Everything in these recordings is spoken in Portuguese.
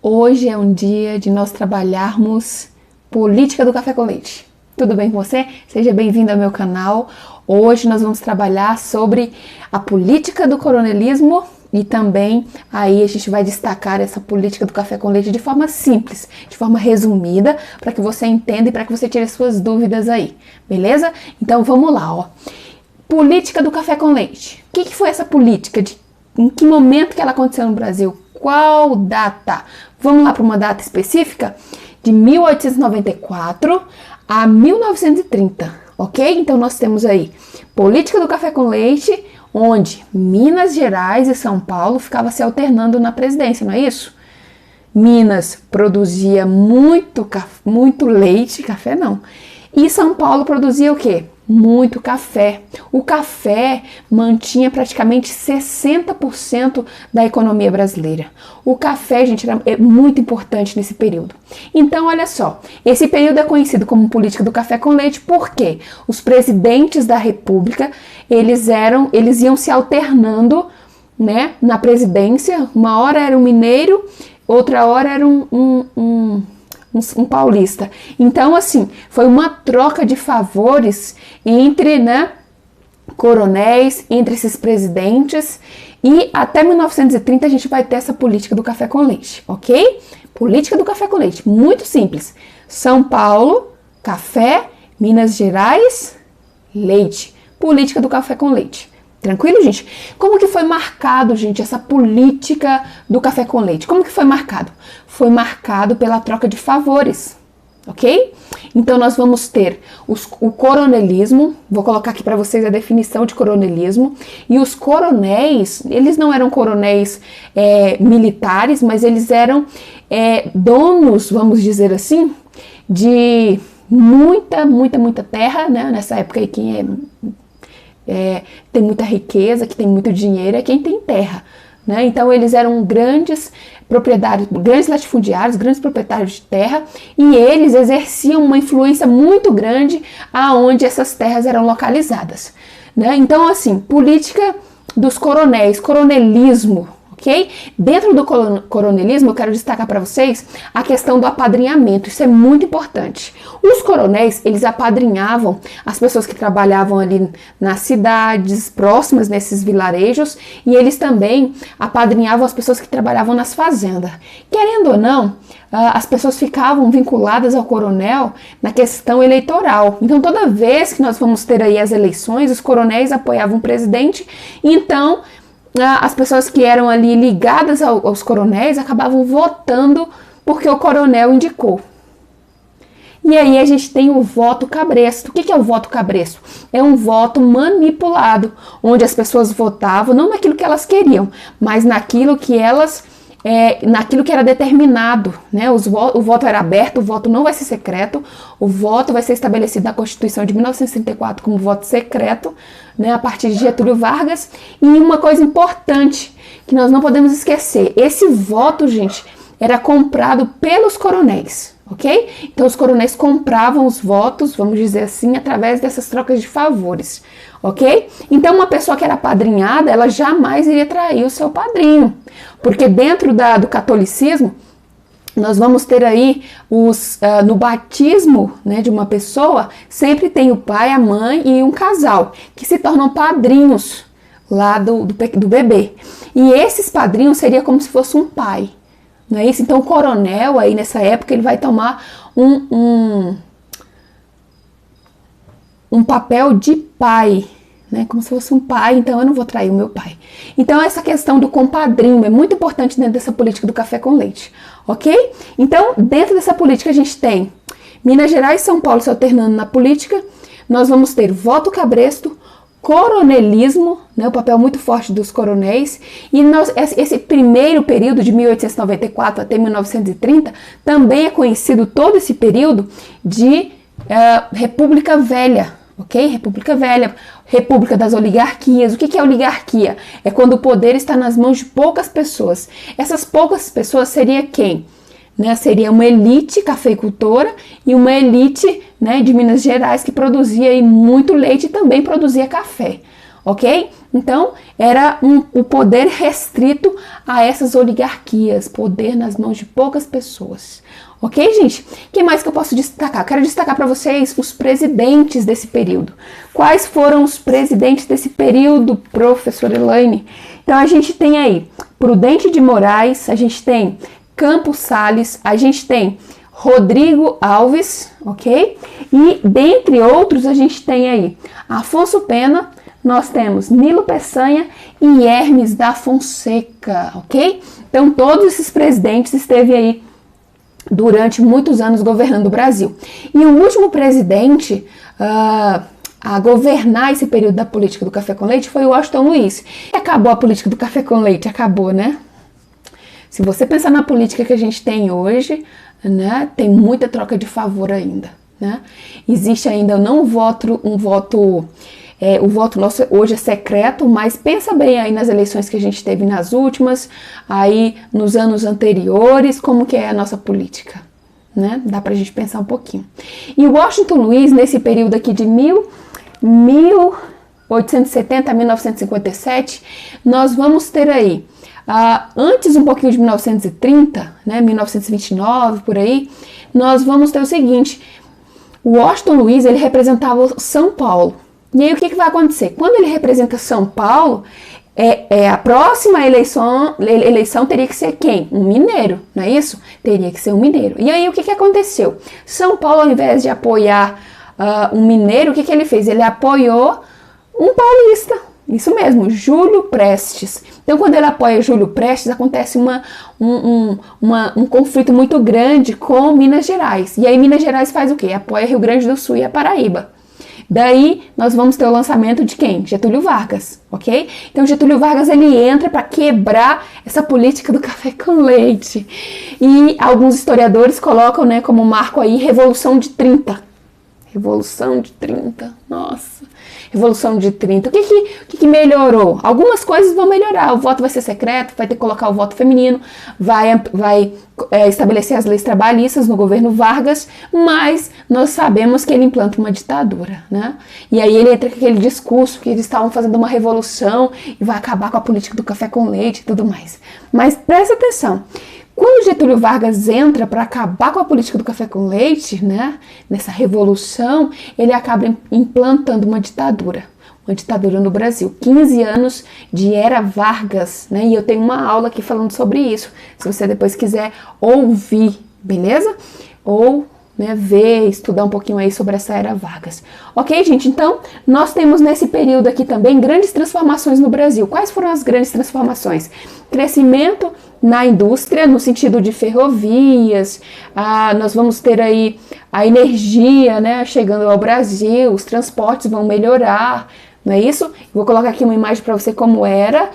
Hoje é um dia de nós trabalharmos política do café com leite. Tudo bem com você? Seja bem-vindo ao meu canal. Hoje nós vamos trabalhar sobre a política do coronelismo e também aí a gente vai destacar essa política do café com leite de forma simples, de forma resumida, para que você entenda e para que você tire suas dúvidas aí, beleza? Então vamos lá, ó. Política do café com leite. O que foi essa política? Em que momento que ela aconteceu no Brasil? Qual data? Vamos lá para uma data específica? De 1894 a 1930, ok? Então nós temos aí política do café com leite, onde Minas Gerais e São Paulo ficavam se alternando na presidência, não é isso? Minas produzia muito leite, café não. E São Paulo produzia o quê? Muito café. O café mantinha praticamente 60% da economia brasileira. O café, gente, é muito importante nesse período. Então, olha só, esse período é conhecido como política do café com leite porque os presidentes da República, eles iam se alternando, né, na presidência. Uma hora era um mineiro, outra hora era um paulista. Então, assim, foi uma troca de favores entre, né, coronéis, entre esses presidentes, e até 1930 a gente vai ter essa política do café com leite, ok? Política do café com leite, muito simples. São Paulo, café, Minas Gerais, leite. Política do café com leite. Tranquilo, gente? Como que foi marcado, gente, essa política do café com leite? Como que foi marcado? Foi marcado pela troca de favores, ok? Então, nós vamos ter o coronelismo, vou colocar aqui para vocês a definição de coronelismo, e os coronéis, eles não eram coronéis militares, mas eles eram donos, vamos dizer assim, de muita terra, né? Nessa época aí, quem tem muita riqueza, que tem muito dinheiro, é quem tem terra, né? Então eles eram grandes proprietários, grandes latifundiários, grandes proprietários de terra, e eles exerciam uma influência muito grande aonde essas terras eram localizadas, né? Então, assim, política dos coronéis, coronelismo, ok? Dentro do coronelismo, eu quero destacar para vocês a questão do apadrinhamento. Isso é muito importante. Os coronéis, eles apadrinhavam as pessoas que trabalhavam ali nas cidades próximas, nesses vilarejos, e eles também apadrinhavam as pessoas que trabalhavam nas fazendas. Querendo ou não, as pessoas ficavam vinculadas ao coronel na questão eleitoral. Então, toda vez que nós vamos ter aí as eleições, os coronéis apoiavam o presidente, então as pessoas que eram ali ligadas aos coronéis acabavam votando porque o coronel indicou. E aí a gente tem o voto cabresto. O que é o voto cabresto? É um voto manipulado, onde as pessoas votavam não naquilo que elas queriam, mas naquilo que naquilo que era determinado, né? O voto era aberto, o voto não vai ser secreto, o voto vai ser estabelecido na Constituição de 1934 como voto secreto, né? A partir de Getúlio Vargas. E uma coisa importante que nós não podemos esquecer, esse voto, gente, era comprado pelos coronéis, ok? Então os coronéis compravam os votos, vamos dizer assim, através dessas trocas de favores, ok? Então uma pessoa que era padrinhada, ela jamais iria trair o seu padrinho, porque dentro do catolicismo, nós vamos ter aí no batismo, né, de uma pessoa, sempre tem o pai, a mãe e um casal, que se tornam padrinhos lá do bebê. E esses padrinhos seria como se fosse um pai, não é isso? Então o coronel aí nessa época, ele vai tomar um papel de pai, né? Como se fosse um pai, então eu não vou trair o meu pai. Então essa questão do compadrinho é muito importante dentro dessa política do café com leite, ok? Então dentro dessa política a gente tem Minas Gerais e São Paulo se alternando na política, nós vamos ter voto cabresto, coronelismo, né, o papel muito forte dos coronéis, e esse primeiro período de 1894 até 1930 também é conhecido todo esse período de República Velha, ok? República Velha, República das Oligarquias. O que é oligarquia? É quando o poder está nas mãos de poucas pessoas. Essas poucas pessoas seria quem? Né, seria uma elite cafeicultora e uma elite, né, de Minas Gerais que produzia aí muito leite e também produzia café, ok? Então, era o poder restrito a essas oligarquias, poder nas mãos de poucas pessoas. Ok, gente? O que mais que eu posso destacar? Quero destacar para vocês os presidentes desse período. Quais foram os presidentes desse período, professora Elaine? Então, a gente tem aí Prudente de Moraes, a gente tem Campos Salles, a gente tem Rodrigo Alves, ok? E, dentre outros, a gente tem aí Afonso Pena, nós temos Nilo Peçanha e Hermes da Fonseca, ok? Então, todos esses presidentes esteve aí durante muitos anos governando o Brasil. E o último presidente a governar esse período da política do café com leite foi o Washington Luiz. E acabou a política do café com leite? Acabou, né? Se você pensar na política que a gente tem hoje, né, tem muita troca de favor ainda, né? Existe ainda o voto nosso hoje é secreto, mas pensa bem aí nas eleições que a gente teve nas últimas, aí nos anos anteriores, como que é a nossa política, né? Dá pra gente pensar um pouquinho. E o Washington Luiz, nesse período aqui de 1870 a 1957, nós vamos ter aí, antes um pouquinho de 1930, né, 1929, por aí, nós vamos ter o seguinte: o Washington Luiz, ele representava São Paulo. E aí o que vai acontecer? Quando ele representa São Paulo, a próxima eleição teria que ser quem? Um mineiro, não é isso? Teria que ser um mineiro. E aí o que aconteceu? São Paulo, ao invés de apoiar um mineiro, o que ele fez? Ele apoiou um paulista. Isso mesmo, Júlio Prestes. Então, quando ele apoia Júlio Prestes, acontece um conflito muito grande com Minas Gerais. E aí Minas Gerais faz o quê? Apoia Rio Grande do Sul e a Paraíba. Daí, nós vamos ter o lançamento de quem? Getúlio Vargas, ok? Então, Getúlio Vargas, ele entra para quebrar essa política do café com leite. E alguns historiadores colocam, né, como marco aí, Revolução de 30. Revolução de 30, nossa. Revolução de 30. O que melhorou? Algumas coisas vão melhorar. O voto vai ser secreto, vai ter que colocar o voto feminino, vai estabelecer as leis trabalhistas no governo Vargas, mas nós sabemos que ele implanta uma ditadura, né? E aí ele entra com aquele discurso que eles estavam fazendo uma revolução e vai acabar com a política do café com leite e tudo mais. Mas presta atenção. Quando Getúlio Vargas entra para acabar com a política do café com leite, né, nessa revolução, ele acaba implantando uma ditadura no Brasil. 15 anos de era Vargas, né, e eu tenho uma aula aqui falando sobre isso, se você depois quiser ouvir, beleza? Ou ver, estudar um pouquinho aí sobre essa era Vargas. Ok, gente? Então, nós temos nesse período aqui também grandes transformações no Brasil. Quais foram as grandes transformações? Crescimento na indústria, no sentido de ferrovias, nós vamos ter aí a energia, né, chegando ao Brasil, os transportes vão melhorar, não é isso? Vou colocar aqui uma imagem para você como era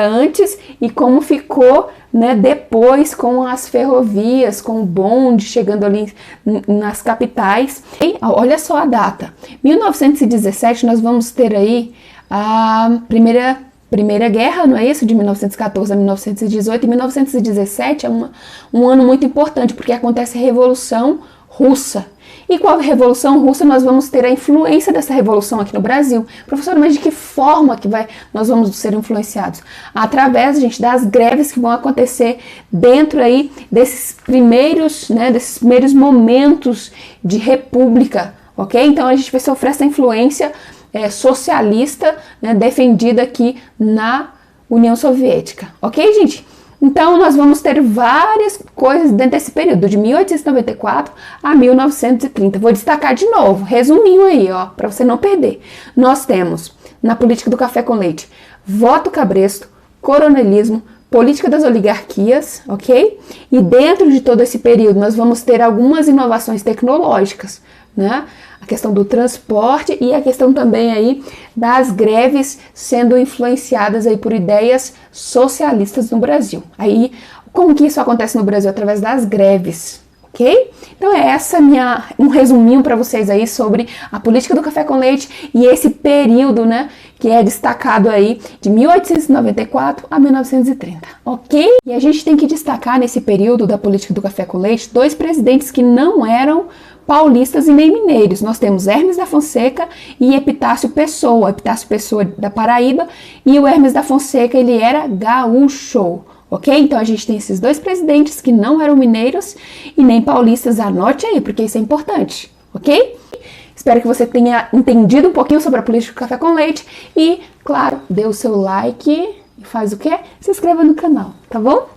antes e como ficou, né, depois com as ferrovias, com o bonde chegando ali nas capitais. E olha só a data, 1917 nós vamos ter aí a Primeira Guerra, não é isso? De 1914 a 1918. E 1917 é um ano muito importante, porque acontece a Revolução Russa. E com a Revolução Russa nós vamos ter a influência dessa revolução aqui no Brasil. Professor, mas de que forma que nós vamos ser influenciados? Através, gente, das greves que vão acontecer dentro aí desses primeiros momentos de república, ok? Então a gente vai sofrer essa influência socialista, né, defendida aqui na União Soviética, ok, gente? Então, nós vamos ter várias coisas dentro desse período, de 1894 a 1930. Vou destacar de novo, resuminho aí, ó, para você não perder. Nós temos, na política do café com leite, voto cabresto, coronelismo, política das oligarquias, ok? E dentro de todo esse período, nós vamos ter algumas inovações tecnológicas, né? A questão do transporte e a questão também aí das greves sendo influenciadas aí por ideias socialistas no Brasil. Aí, como que isso acontece no Brasil? Através das greves, ok? Então essa um resuminho para vocês aí sobre a política do café com leite e esse período, né, que é destacado aí de 1894 a 1930, ok? E a gente tem que destacar nesse período da política do café com leite 2 presidentes que não eram paulistas e nem mineiros. Nós temos Hermes da Fonseca e Epitácio Pessoa. Epitácio Pessoa da Paraíba e o Hermes da Fonseca, ele era gaúcho. Ok? Então a gente tem esses dois presidentes que não eram mineiros e nem paulistas. Anote aí, porque isso é importante. Ok? Espero que você tenha entendido um pouquinho sobre a política do café com leite e, claro, dê o seu like e faz o quê? Se inscreva no canal, tá bom?